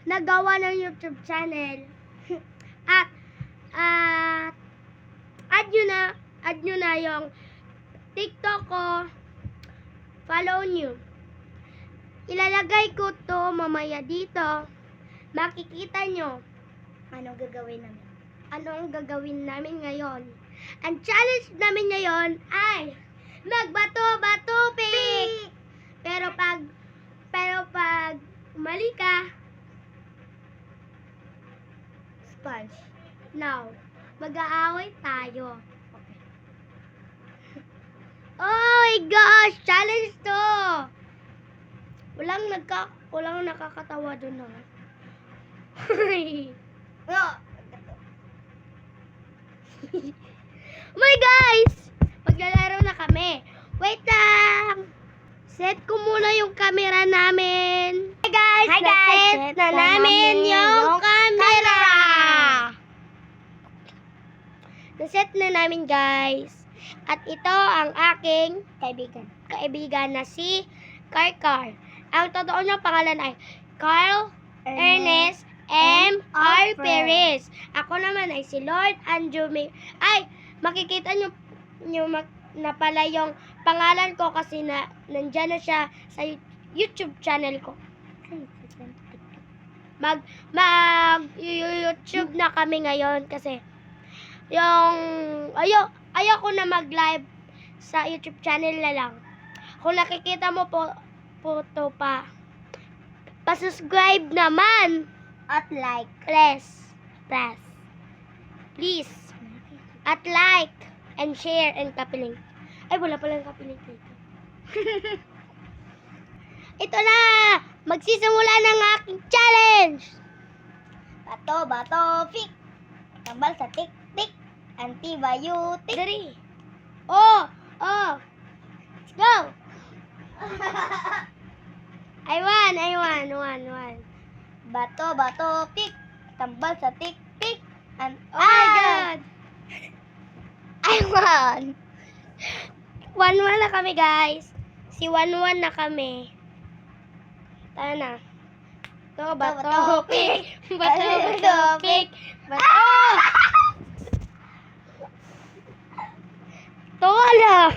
nagawa ng YouTube channel. At add nyo na yung TikTok ko. Follow nyo. Ilalagay ko to mamaya dito. Makikita nyo Anong gagawin namin? anong gagawin namin ngayon. Ang challenge namin ngayon ay magbato-bato pick. Pero pag mali ka, Sponge. now, mag-aaway tayo. Oh my gosh! Challenge to! Walang nakakatawa dun, no? No. My guys! Maglalaro na kami. Wait lang! Set ko muna yung camera namin. Hi guys! Hi, guys! Set na namin yung camera! Naset na namin guys. At ito ang aking kaibigan na si Carl. Ang totoo niyang pangalan ay Carl Ernest M. R. Perez. Ako naman ay si Lord Andrew Ay, makikita nyo na pala yung pangalan ko kasi nandyan na siya sa YouTube channel ko. YouTube na kami ngayon kasi ayoko na mag-live sa YouTube channel na lang. Kung nakikita mo po to pa-subscribe naman. At like. Please. At like and share and kapiling. Ay, wala palang kapiling dito. Ito na! Magsisimula ng aking challenge! Bato, pick. Tambal sa tik-tik. Antibiotic. Dari. Oh! Let's go! I won. Bato, pick. Tambal sa tik-tik. Oh my God! I won. 1-1 na kami, guys. Si 1-1 na kami. Tayo na. Bato, pick. Bato, pick. Wala.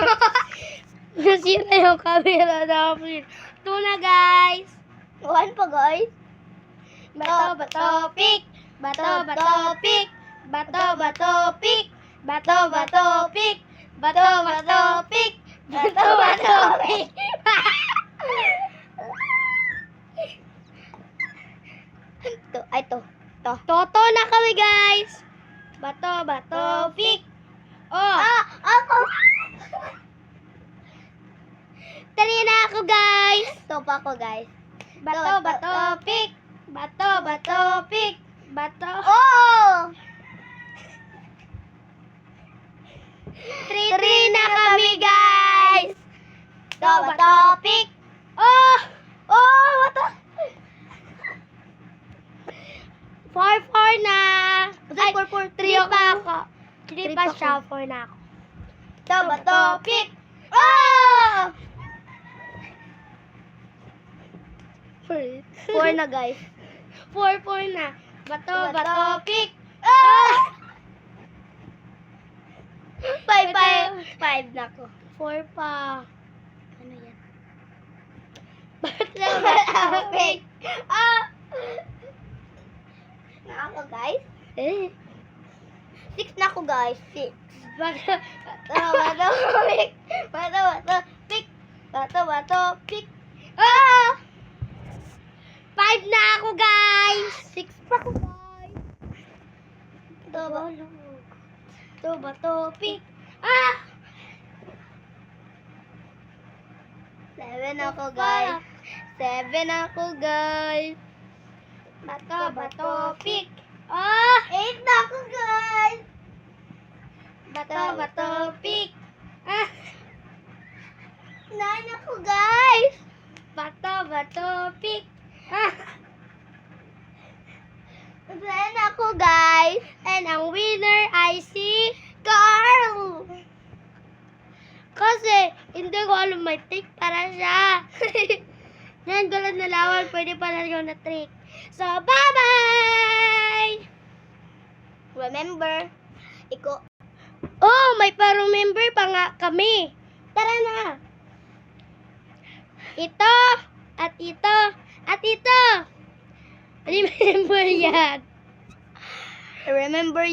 Nasira yung camera namin. Ito na, guys. 1 pa, guys. Bato, pick. Bato, pick. Bato, pick. Bato, pick. Bato, pick. Pick. Ito. Toto na kami, guys. Bato, pick. Oh. Ako. Tali na ako, guys. Ito pa ako, guys. Bato, pick. Bato, pick. Oh! 3-3 na kami, guys. Bato, pick. Oh! Bato. 4-4 na. Ay, 3 pa ako. 3 pa siya, 4 na ako. Bato, pick. Oh! 4 na, guys. 4-4 na. Bato, pick. Ah! 5 na ako. 4 pa. Ano yan? Bato, pick. Na ako, guys. 6 na ako, guys. 6. Bato, Bato, pick. Bato, pick. Bato, pick. 5 na ako, guys. 6 pa ako, guys. Bato, pick. 7 ako, guys. 7 ako, guys. Bato, pick. 8 na ako, guys. Bato, pick. 9 ako, guys. Bato, pick. 10 ako, guys. And ang winner ay si Carl. Kasi hindi ko alam may trick para siya. Yan, tulad na lawan, pwede pala yung na trick. So, bye-bye! Remember, Oh, may pa-remember pa nga kami. Tara na! Ito, at ito, at ito. Remember yan. remember